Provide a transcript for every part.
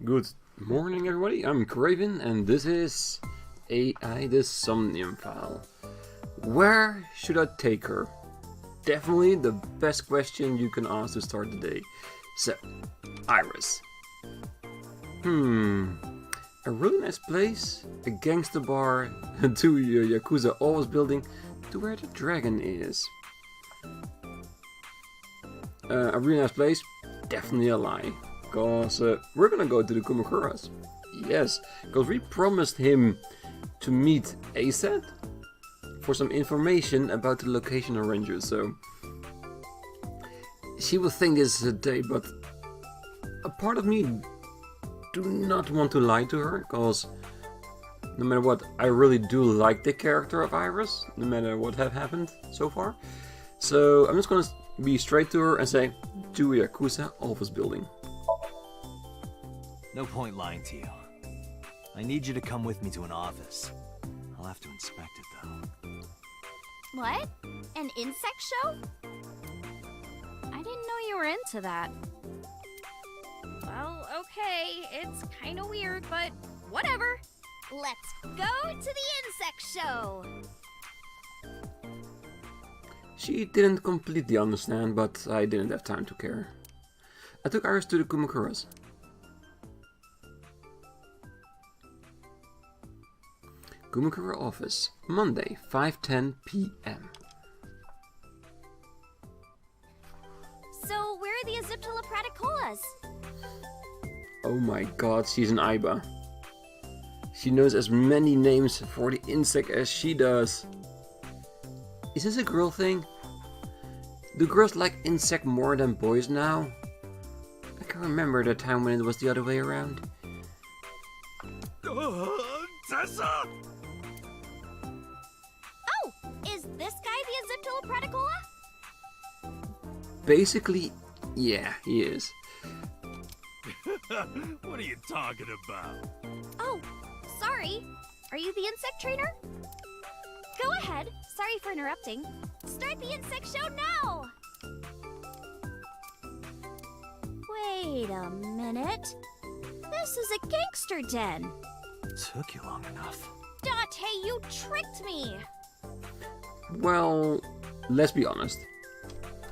Good morning, everybody. I'm Craven, and this is AI the Somnium File. Where should I take her? Definitely the best question you can ask to start the day. So, Iris. A really nice place, a gangster bar, to Yakuza office building, to where the dragon is. A really nice place? Definitely a lie. Because we're gonna go to the Kumakuras. Yes, because we promised him to meet ASAP for some information about the location of Renju. So she will think this is a date, but a part of me do not want to lie to her, because no matter what, I really do like the character of Iris, no matter what have happened so far. So I'm just gonna be straight to her and say, to Yakuza office building. No point lying to you. I need you to come with me to an office. I'll have to inspect it though. What? An insect show? I didn't know you were into that. Well, okay, it's kinda weird, but whatever. Let's go to the insect show! She didn't completely understand, but I didn't have time to care. I took Iris to the Kumakuras. Kumakura office, Monday, 5:10 p.m. So, where are the Aziptolapraticolas? Oh my god, she's an Aiba. She knows as many names for the insect as she does. Is this a girl thing? Do girls like insect more than boys now? I can remember the time when it was the other way around. Tessa! Oh! Is this guy the Aziptolapraticola? Basically, yeah, he is. What are you talking about? Oh, sorry. Are you the insect trainer? Go ahead. Sorry for interrupting. Start the insect show now! Wait a minute. This is a gangster den. Took you long enough. Date, you tricked me! Well, let's be honest.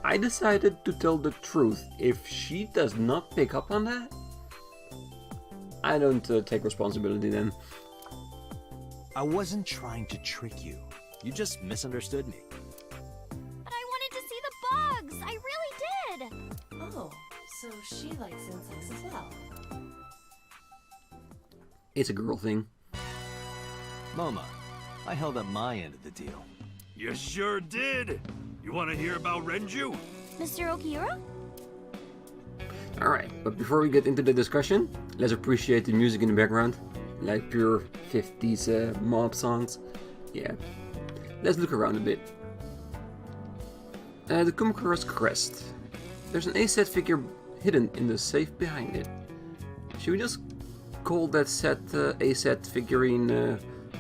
I decided to tell the truth. If she does not pick up on that, I don't take responsibility then. I wasn't trying to trick you. You just misunderstood me. But I wanted to see the bugs! I really did! Oh, so she likes insects as well. It's a girl thing. Moma, I held up my end of the deal. You sure did! You want to hear about Renju? Mr. Okiura? Alright, but before we get into the discussion, let's appreciate the music in the background. Like pure 50s mob songs. Yeah. Let's look around a bit. The Kumakura's crest. There's an A-set figure hidden in the safe behind it. Should we just call that set A-set figurine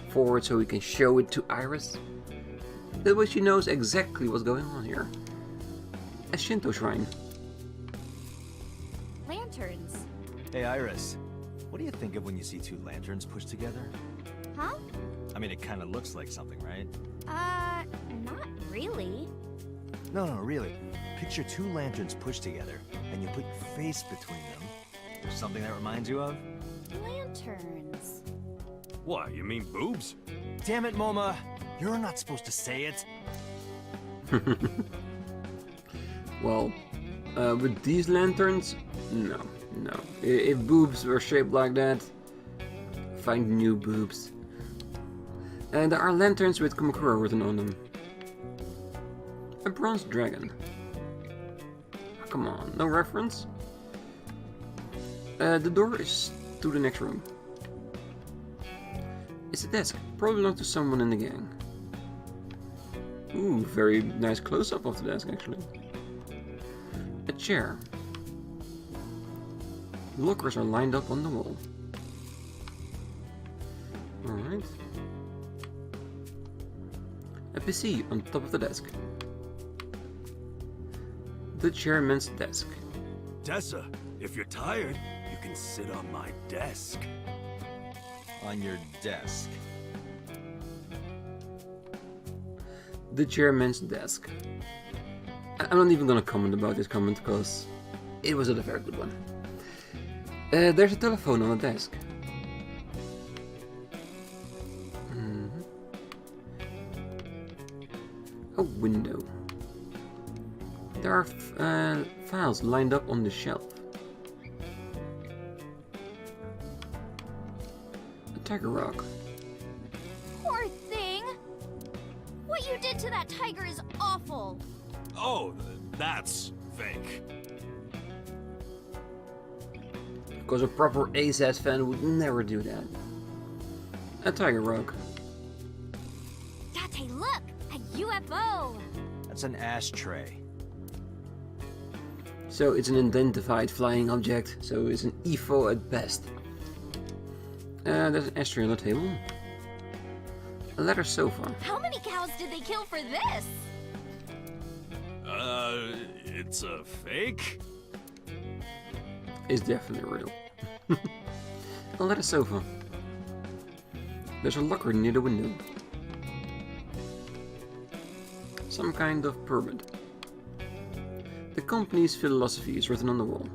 forward so we can show it to Iris? That way she knows exactly what's going on here. A Shinto shrine. Lanterns. Hey Iris, what do you think of when you see two lanterns pushed together? Huh? I mean, it kind of looks like something, right? Not really. No, really. Picture two lanterns pushed together, and you put your face between them. There's something that reminds you of? Lanterns. What, you mean boobs? Damn it, Moma! You're not supposed to say it! Well, with these lanterns, no. If boobs were shaped like that, find new boobs. And there are lanterns with Kumakura written on them. A bronze dragon. Oh, come on, no reference? The door is to the next room. It's a desk, probably belongs to someone in the gang. Ooh, very nice close-up of the desk actually. A chair. Lockers are lined up on the wall. Alright. A PC on top of the desk. The chairman's desk. Tessa, if you're tired, you can can sit on my desk. On your desk. The chairman's desk. I'm not even gonna comment about this comment because it wasn't a very good one. There's a telephone on the desk. A window. There are files lined up on the shelf. A tiger rock. Poor thing. What you did to that tiger is awful. Oh, that's fake. Because a proper ASAS fan would never do that. A tiger rock. Date, look! A UFO! That's an ashtray. So it's an identified flying object, so it's an EFO at best. There's an ashtray on the table. A leather sofa. How many cows did they kill for this? It's a fake? It's definitely real. A leather sofa. There's a locker near the window. Some kind of permit. The company's philosophy is written on the wall.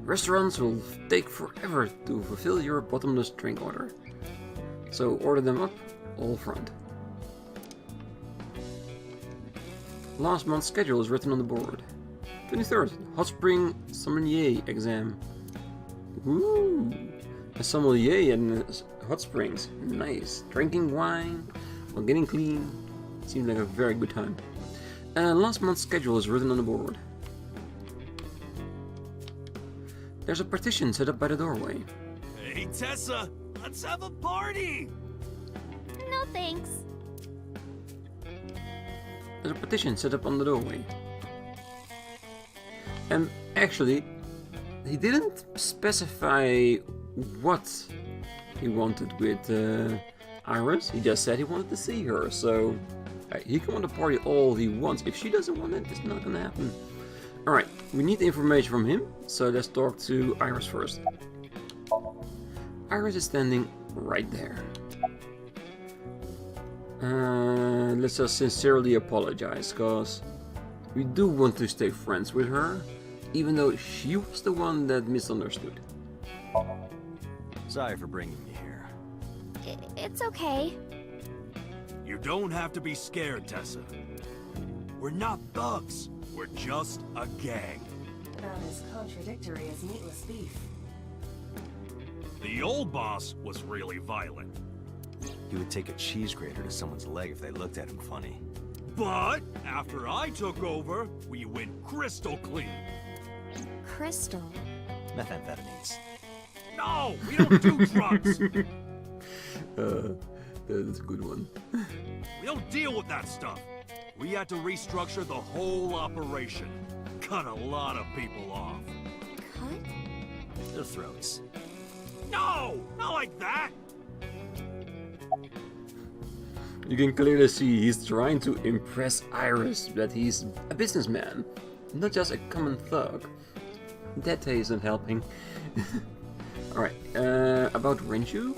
Restaurants will take forever to fulfill your bottomless drink order. So order them up all front. Last month's schedule is written on the board. 23rd, hot spring sommelier exam. Ooh, a sommelier in hot springs. Nice. Drinking wine while getting clean. Seems like a very good time. Last month's schedule is written on the board. There's a partition set up by the doorway. Hey, Tessa, let's have a party! No thanks. There's a partition set up on the doorway. And actually, he didn't specify what he wanted with Iris. He just said he wanted to see her, so he can want to party all he wants. If she doesn't want it, it's not gonna happen. Alright, we need the information from him, so let's talk to Iris first. Iris is standing right there. Let's just sincerely apologize, because we do want to stay friends with her, even though she was the one that misunderstood. Sorry for bringing you here. It's okay. You don't have to be scared, Tessa. We're not thugs. We're just a gang. About as contradictory as meatless beef. The old boss was really violent. He would take a cheese grater to someone's leg if they looked at him funny. But after I took over, we went crystal clean. Crystal. Methamphetamines. No, we don't do drugs. That's a good one. We don't deal with that stuff. We had to restructure the whole operation. Cut a lot of people off. Cut? Their throats. No, not like that. You can clearly see he's trying to impress Iris that he's a businessman, not just a common thug. That isn't helping. Alright, about Renju?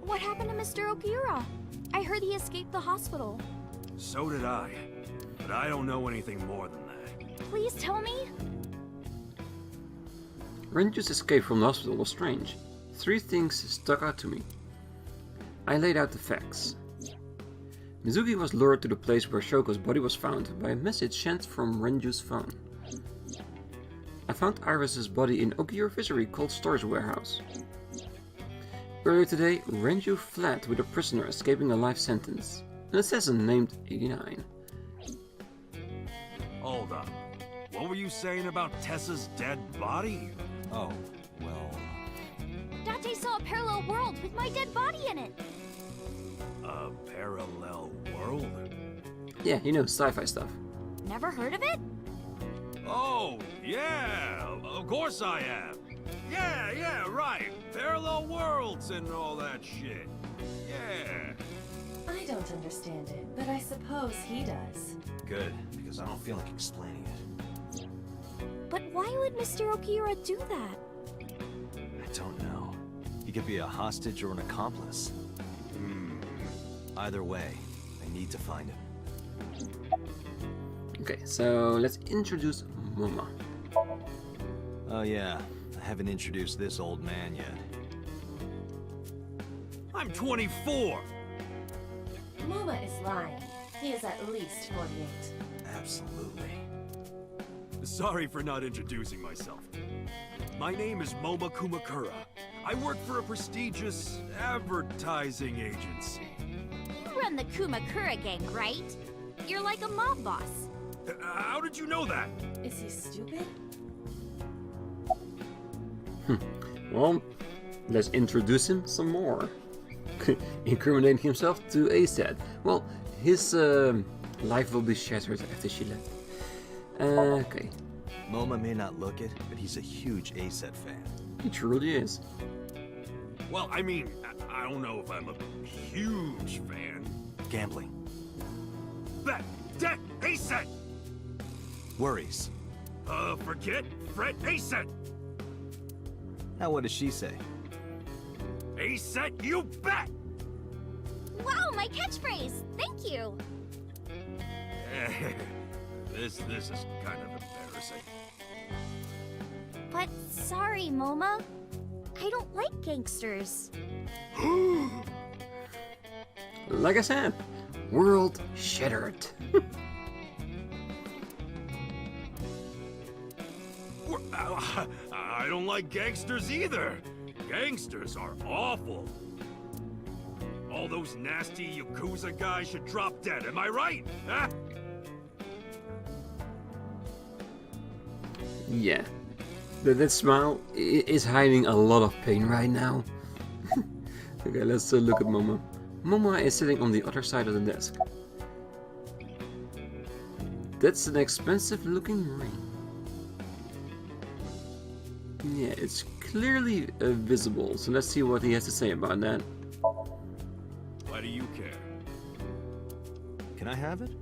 What happened to Mr. Okiura? I heard he escaped the hospital. So did I. But I don't know anything more than that. Please tell me? Renju's escape from the hospital was strange. 3 things stuck out to me. I laid out the facts. Mizuki was lured to the place where Shoko's body was found by a message sent from Renju's phone. I found Iris's body in Okiura Fishery Cold Storage Warehouse. Earlier today, Renju fled with a prisoner escaping a life sentence, an assassin named 89. Hold up. What were you saying about Tessa's dead body? Oh, well... Date saw a parallel world with my dead body in it. A parallel world? Yeah, you know, sci-fi stuff. Never heard of it? Oh, yeah, of course I have. Yeah, right. Parallel worlds and all that shit. Yeah. I don't understand it, but I suppose he does. Good, because I don't feel like explaining it. But why would Mr. Okiura do that? He could be a hostage or an accomplice. Either way, I need to find him. Okay, so let's introduce Moma. Oh yeah, I haven't introduced this old man yet. I'm 24! Moma is lying. He is at least 48. Absolutely. Sorry for not introducing myself. My name is Moma Kumakura. I work for a prestigious advertising agency. You run the Kumakura gang, right? You're like a mob boss. How did you know that? Is he stupid? Well, let's introduce him some more. Incriminating himself to ASAT. Well, his life will be shattered after she left. Okay, Moma may not look it, but he's a huge ASET fan. he truly is. Well, I mean, I don't know if I'm a huge fan. Gambling. Bet! Debt! ASET! Worries. Forget? Fret? ASET! Now what does she say? ASET, you bet! Wow, my catchphrase! Thank you! This is kind of embarrassing. But sorry, Moma. I don't like gangsters. Like I said, world shattered. I don't like gangsters either. Gangsters are awful. All those nasty Yakuza guys should drop dead, am I right? Huh? Yeah, that smile is hiding a lot of pain right now. Okay, let's look at Moma. Moma is sitting on the other side of the desk. That's an expensive looking ring. Yeah, it's clearly visible, so let's see what he has to say about that. Why do you care? Can I have it?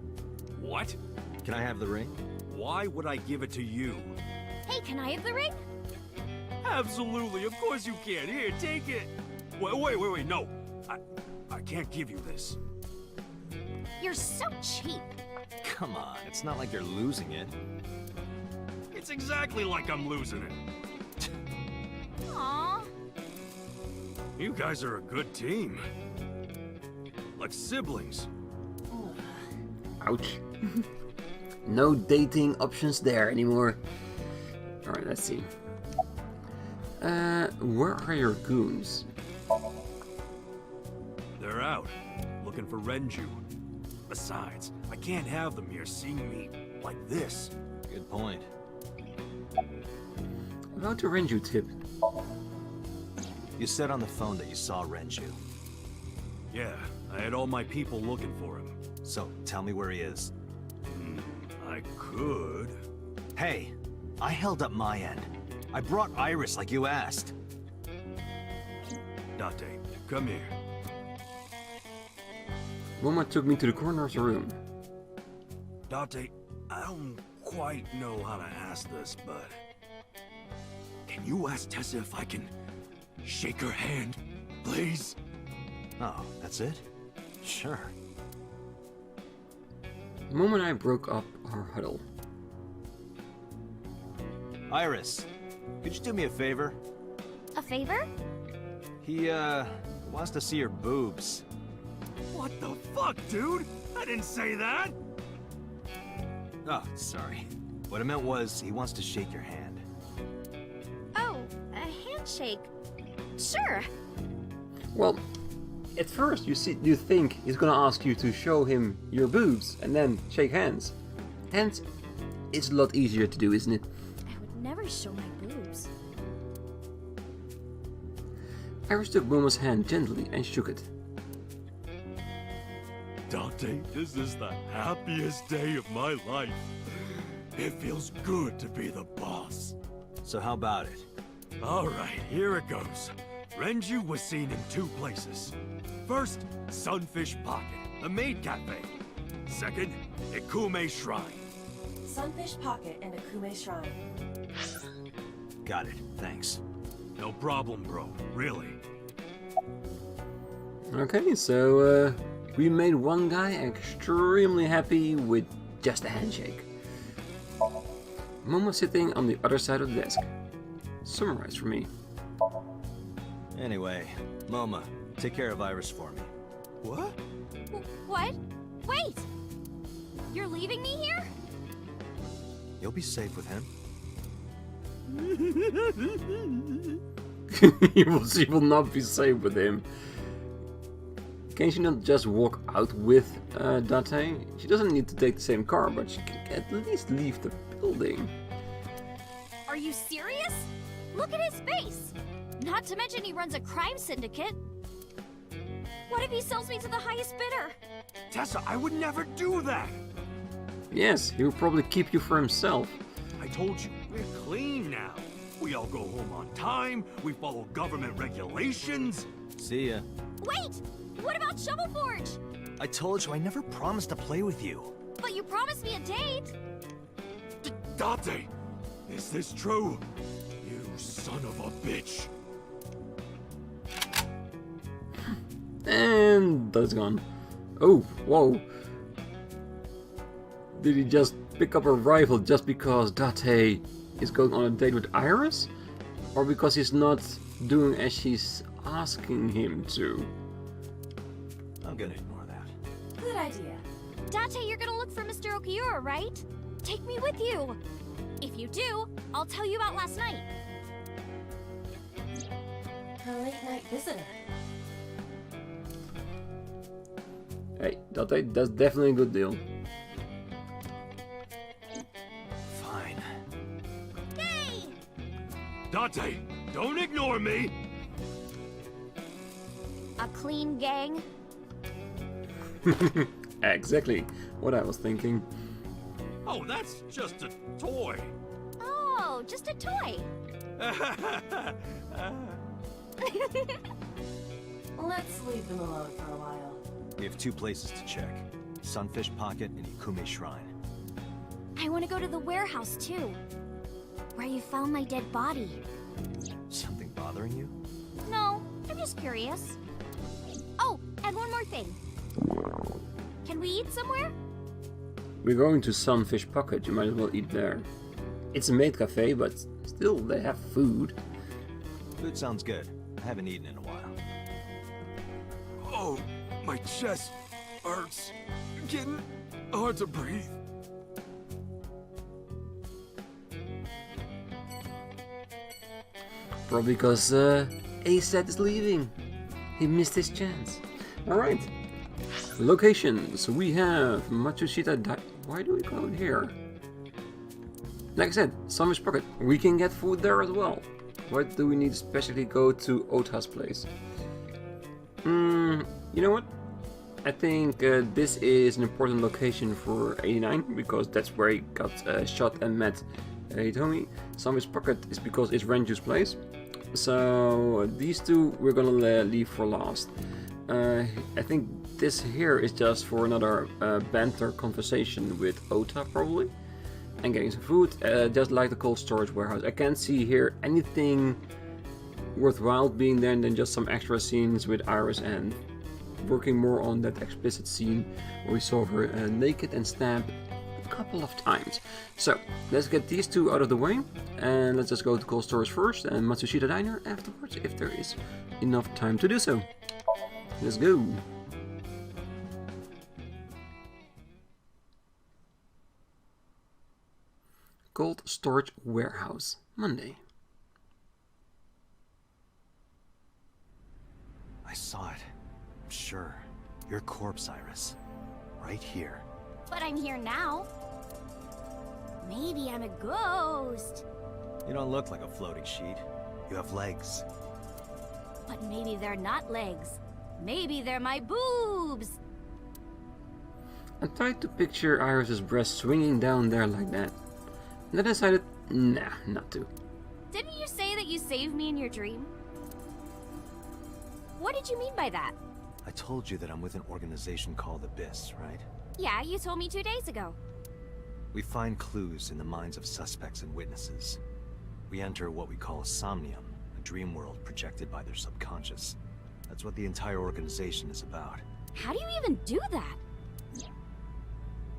What? Can I have the ring? Why would I give it to you? Hey, can I have the ring? Absolutely, of course you can. Here, take it. Wait, no. I can't give you this. You're so cheap. Come on, it's not like you're losing it. It's exactly like I'm losing it. Aww. You guys are a good team. Like siblings. Ouch. No dating options there anymore. Alright, let's see. Where are your goons? They're out, looking for Renju. Besides, I can't have them here seeing me like this. Good point. About the Renju tip. You said on the phone that you saw Renju. Yeah, I had all my people looking for him. So, tell me where he is. I could. Hey, I held up my end. I brought Iris like you asked. Date, come here. Moma took me to the corner of the room. Date, I don't quite know how to ask this, but... Can you ask Tessa if I can shake her hand, please? Oh, that's it? Sure. Moma and I broke up our huddle. Iris, could you do me a favor? A favor? He, wants to see your boobs. What the fuck, dude? I didn't say that! Oh, sorry. What I meant was, he wants to shake your hand. Oh, a handshake. Sure. Well, at first you think he's gonna ask you to show him your boobs and then shake hands. And it's a lot easier to do, isn't it? I would never show my boobs. Iris took Moma's hand gently and shook it. Dante, this is the happiest day of my life. It feels good to be the boss. So how about it? Alright, here it goes. Renju was seen in 2 places. First, Sunfish Pocket, the maid cafe. Second, Ikume Shrine. Sunfish Pocket and Akume Shrine. Got it, thanks. No problem, bro. Really. Okay, so we made one guy extremely happy with just a handshake. Moma sitting on the other side of the desk. Summarize for me. Anyway, Moma, take care of Iris for me. What? What? Wait! You're leaving me here? You'll be safe with him. She will not be safe with him. Can she not just walk out with Date? She doesn't need to take the same car, but she can at least leave the building. Are you serious? Look at his face! Not to mention he runs a crime syndicate. What if he sells me to the highest bidder? Tessa, I would never do that! Yes, he will probably keep you for himself. I told you, we're clean now. We all go home on time, we follow government regulations. See ya. Wait! What about Shovel Forge? I told you I never promised to play with you. But you promised me a date! Date! Is this true? You son of a bitch! And that's gone. Oh, whoa. Did he just pick up a rifle just because Date is going on a date with Iris? Or because he's not doing as she's asking him to? I'm gonna ignore that. Good idea. Date, you're gonna look for Mr. Okiura, right? Take me with you! If you do, I'll tell you about last night. A late-night visitor. Hey, that's definitely a good deal. Fine. Hey! Date, don't ignore me! A clean gang? Exactly what I was thinking. Oh, that's just a toy. Oh, just a toy. Let's leave them alone for a while. We have 2 places to check. Sunfish Pocket and Ikume Shrine. I want to go to the warehouse too. Where you found my dead body. Something bothering you? No, I'm just curious. Oh, and one more thing. Can we eat somewhere? We're going to Sunfish Pocket, you might as well eat there. It's a maid cafe, but still, they have food. Food sounds good. I haven't eaten in a while. Oh, my chest hurts. Getting hard to breathe. Probably because A-Set is leaving. He missed his chance. Alright. Locations. We have Matsushita. Why do we go here? Like I said, Sunfish Pocket. We can get food there as well. Why do we need to specially go to Ota's place? You know what? I think this is an important location for 89 because that's where he got shot and met Hitomi. Sunfish Pocket is because it's Renju's place. So these two we're gonna leave for last. I think this here is just for another banter conversation with Ota probably. And getting some food, just like the cold storage warehouse. I can't see here anything worthwhile being there than just some extra scenes with Iris and working more on that explicit scene where we saw her naked and stabbed a couple of times. So let's get these two out of the way and let's just go to cold storage first and Matsushita Diner afterwards if there is enough time to do so. Let's go. Cold storage warehouse, Monday. I saw it. I'm sure. Your corpse, Iris. Right here. But I'm here now. Maybe I'm a ghost. You don't look like a floating sheet. You have legs. But maybe they're not legs. Maybe they're my boobs. I tried to picture Iris's breast swinging down there like that. And I decided, nah, not to. Didn't you say that you saved me in your dream? What did you mean by that? I told you that I'm with an organization called Abyss, right? Yeah, you told me 2 days ago. We find clues in the minds of suspects and witnesses. We enter what we call Somnium, a dream world projected by their subconscious. That's what the entire organization is about. How do you even do that?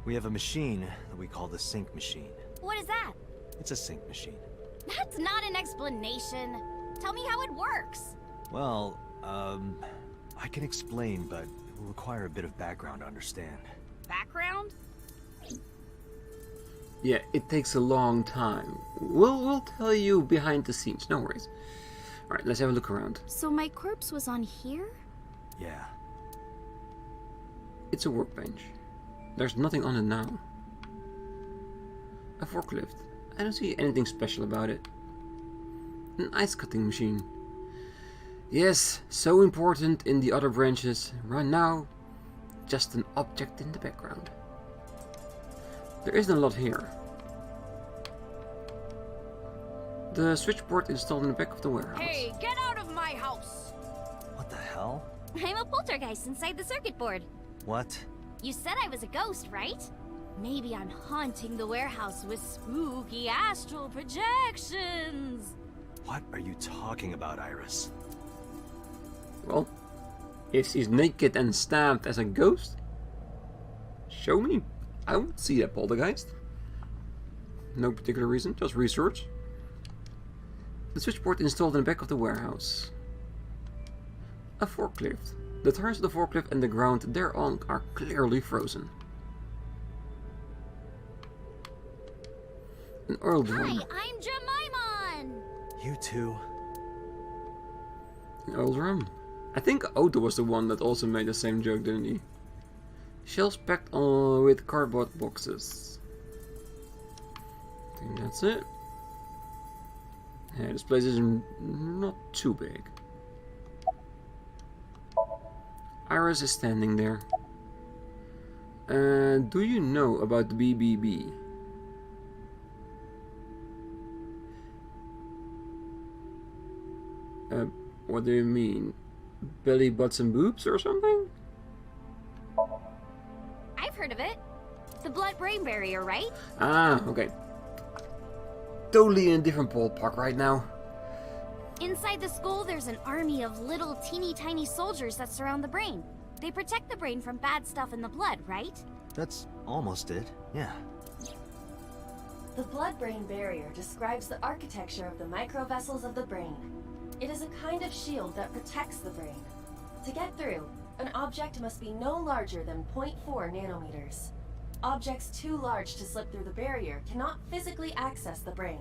We have a machine that we call the sync machine. What is that? It's a sync machine. That's not an explanation. Tell me how it works. Well, I can explain, but it will require a bit of background to understand. Background? Yeah, it takes a long time. We'll tell you behind the scenes, no worries. Alright, let's have a look around. So my corpse was on here? Yeah. It's a workbench. There's nothing on it now. A forklift. I don't see anything special about it. An ice cutting machine. Yes, so important in the other branches. Right now, just an object in the background. There isn't a lot here. The switchboard installed in the back of the warehouse. Hey, get out of my house! What the hell? I'm a poltergeist inside the circuit board. What? You said I was a ghost, right? Maybe I'm haunting the warehouse with spooky astral projections. What are you talking about, Iris? Well, if she's naked and stabbed as a ghost, show me. I would see that poltergeist. No particular reason, just research. The switchboard installed in the back of the warehouse. A forklift. The tires of the forklift and the ground thereon are clearly frozen. An oil drum. Hi, I'm Jemimon! You too? An oil drum. I think Otto was the one that also made the same joke, didn't he? Shelves packed on with cardboard boxes. I think that's it. Yeah, this place is not too big. Iris is standing there. Do you know about the BBB? What do you mean? Belly, butts and boobs or something? I've heard of it. The blood-brain barrier, right? Ah, okay. Totally in a different ballpark right now. Inside the school, there's an army of little teeny tiny soldiers that surround the brain. They protect the brain from bad stuff in the blood, right? That's almost it, yeah. The blood-brain barrier describes the architecture of the microvessels of the brain. It is a kind of shield that protects the brain. To get through, an object must be no larger than 0.4 nanometers. Objects too large to slip through the barrier cannot physically access the brain.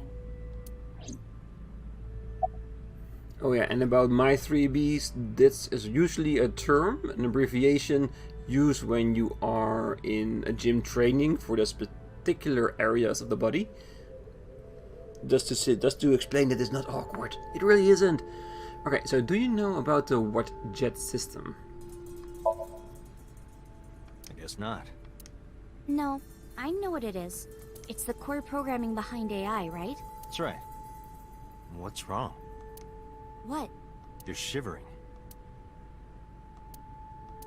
Oh yeah, and about my 3Bs, this is usually a term, an abbreviation used when you are in a gym training for those particular areas of the body. Just to explain that it's not awkward. It really isn't. Okay, so do you know about the what jet system? I guess not. No, I know what it is. It's the core programming behind AI, right? That's right. What's wrong? What? You're shivering.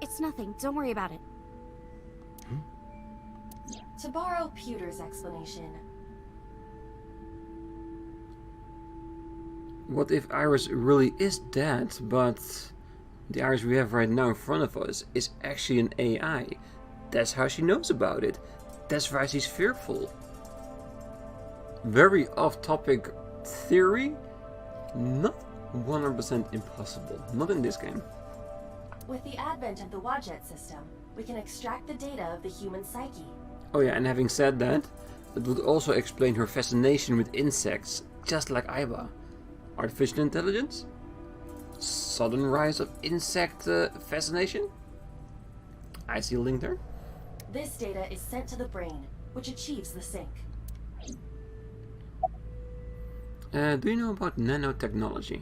It's nothing. Don't worry about it. To borrow Pewter's explanation, What if Iris really is dead, but the Iris we have right now in front of us is actually an AI? That's how she knows about it. That's why she's fearful. Very off-topic theory, not 100% impossible. Not in this game. with the advent of the Wadjet system, we can extract the data of the human psyche. Oh yeah, and having said that, it would also explain her fascination with insects, just like Aiba. Artificial intelligence? Sudden rise of insect fascination? I see a link there. This data is sent to the brain, which achieves the sync. Do you know about nanotechnology?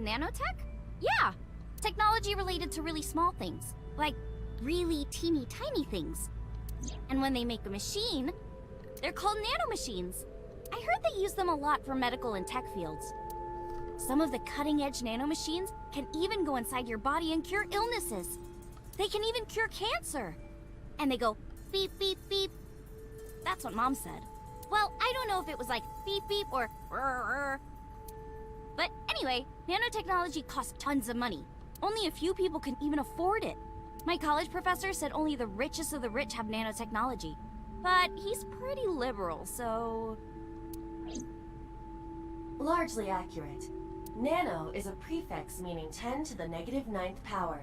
Nanotech? Yeah! Technology related to really small things. Like really teeny tiny things. And when they make a machine, they're called nanomachines. I heard they use them a lot for medical and tech fields. Some of the cutting-edge nanomachines can even go inside your body and cure illnesses. They can even cure cancer. And they go beep, beep, beep. That's what Mom said. Well, I don't know if it was like beep, beep or rrr. But Anyway, nanotechnology costs tons of money. Only a few people can even afford it. My college professor said only the richest of the rich have nanotechnology. But he's pretty liberal, so... Largely accurate. Nano is a prefix meaning 10 to the negative 9th power.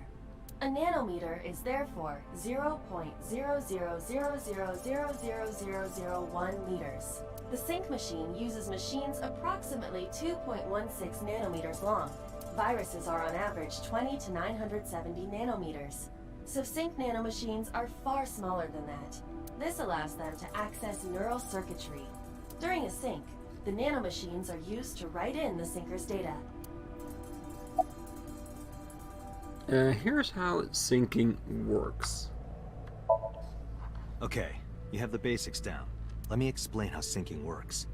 A nanometer is therefore 0.0000000001 meters. The sync machine uses machines approximately 2.16 nanometers long. Viruses are on average 20 to 970 nanometers. So sync nanomachines are far smaller than that. This allows them to access neural circuitry. During a sync, the nanomachines are used to write in the syncer's data. Here's how syncing works. Okay, you have the basics down. Let me explain how syncing works.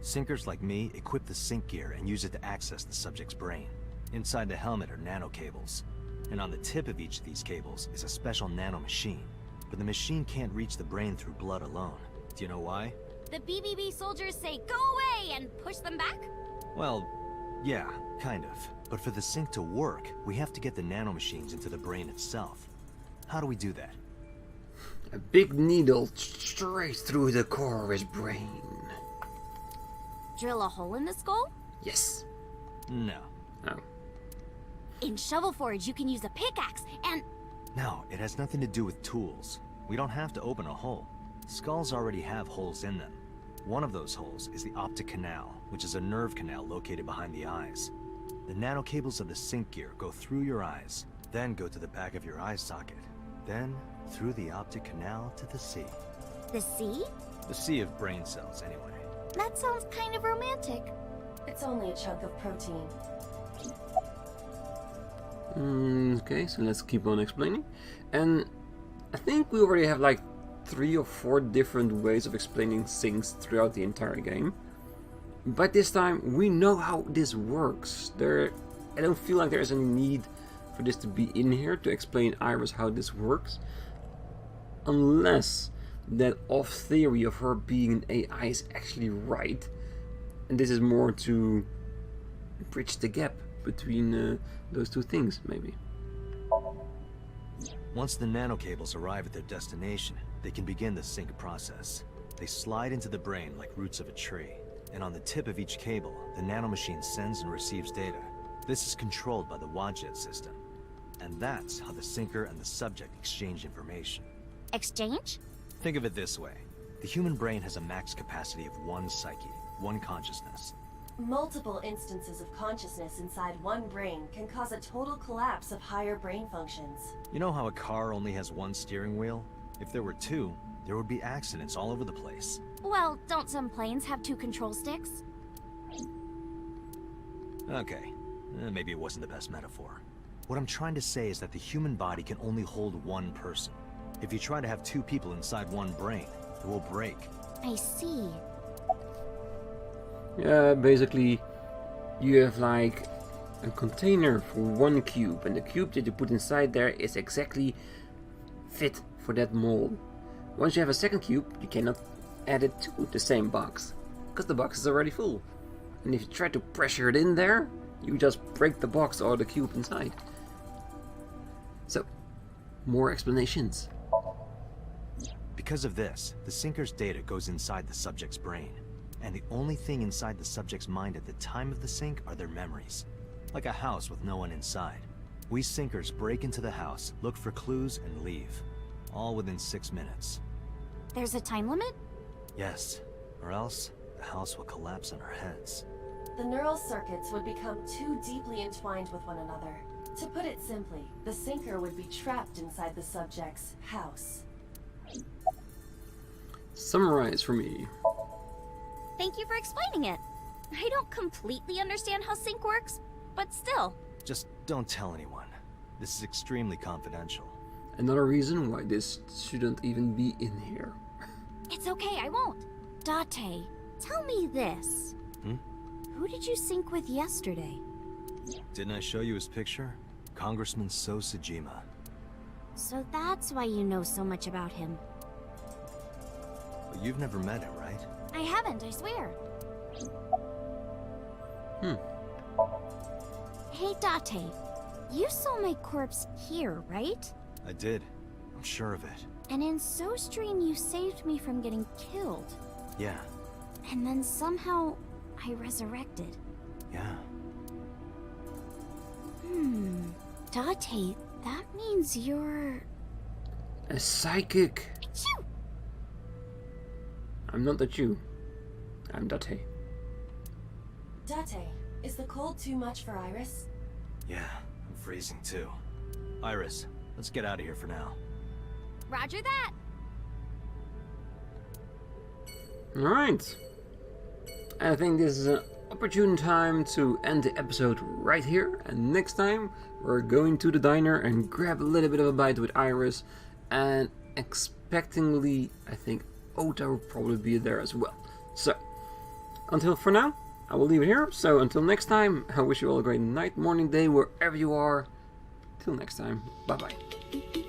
Syncers like me equip the sync gear and use it to access the subject's brain. Inside the helmet are nanocables, and on the tip of each of these cables is a special nanomachine. But the machine can't reach the brain through blood alone. Do you know why? The BBB soldiers say, "Go away!" and push them back? Well, yeah, kind of. But for the sync to work, we have to get the nanomachines into the brain itself. How do we do that? A big needle straight through the core of his brain. Drill a hole in the skull? Yes. No. Oh. In Shovel Forge, you can use a pickaxe and... No, it has nothing to do with tools. We don't have to open a hole. Skulls already have holes in them. One of those holes is the optic canal, which is a nerve canal located behind the eyes. The nanocables of the sync gear go through your eyes, then go to the back of your eye socket, then through the optic canal to the sea. The sea? The sea of brain cells, anyway. That sounds kind of romantic. It's only a chunk of protein. Okay, so let's keep on explaining. And I think we already have like 3 or 4 different ways of explaining things throughout the entire game. But this time we know how this works. I don't feel like there's any need for this to be in here to explain Iris how this works. Unless that off theory of her being an AI is actually right. And this is more to bridge the gap between those two things, maybe. Once the nanocables arrive at their destination, they can begin the sync process. They slide into the brain like roots of a tree, and on the tip of each cable, the nanomachine sends and receives data. This is controlled by the Wadjet system, and that's how the syncer and the subject exchange information. Exchange? Think of it this way. The human brain has a max capacity of 1 psyche, 1 consciousness. Multiple instances of consciousness inside one brain can cause a total collapse of higher brain functions. You know how a car only has 1 steering wheel? If there were 2, there would be accidents all over the place. Well, don't some planes have 2 control sticks? Okay, maybe it wasn't the best metaphor. What I'm trying to say is that the human body can only hold 1 person. If you try to have 2 people inside 1 brain, it will break. I see. Yeah, basically you have like a container for 1 cube, and the cube that you put inside there is exactly fit for that mold. Once you have a second cube, you cannot add it to the same box, because the box is already full. And if you try to pressure it in there, you just break the box or the cube inside. So, more explanations. Because of this, the syncer's data goes inside the subject's brain. And the only thing inside the subject's mind at the time of the sync are their memories. Like a house with no one inside. We syncers break into the house, look for clues, and leave. All within 6 minutes. There's a time limit? Yes, or else the house will collapse on our heads. The neural circuits would become too deeply entwined with one another. To put it simply, the syncer would be trapped inside the subject's house. Summarize for me. Thank you for explaining it. I don't completely understand how sync works, but still. Just don't tell anyone. This is extremely confidential. Another reason why this shouldn't even be in here. It's okay, I won't. Date, tell me this. Who did you sync with yesterday? Didn't I show you his picture? Congressman So Sejima. So that's why you know so much about him. But you've never met him, right? I haven't, I swear. Hey, Date. You saw my corpse here, right? I did. I'm sure of it. And in SoStream, you saved me from getting killed. Yeah, And then somehow, I resurrected. yeah. Date, that means you're... A psychic. Achoo! I'm not that you. I'm Date. Date, is the cold too much for Iris? Yeah, I'm freezing too. Iris, let's get out of here for now. Roger that! Alright. I think this is an opportune time to end the episode right here. And next time, we're going to the diner and grab a little bit of a bite with Iris. And expectingly, I think Ota will probably be there as well. So, until for now, I will leave it here. So until next time, I wish you all a great night, morning, day, wherever you are. Till next time, bye bye.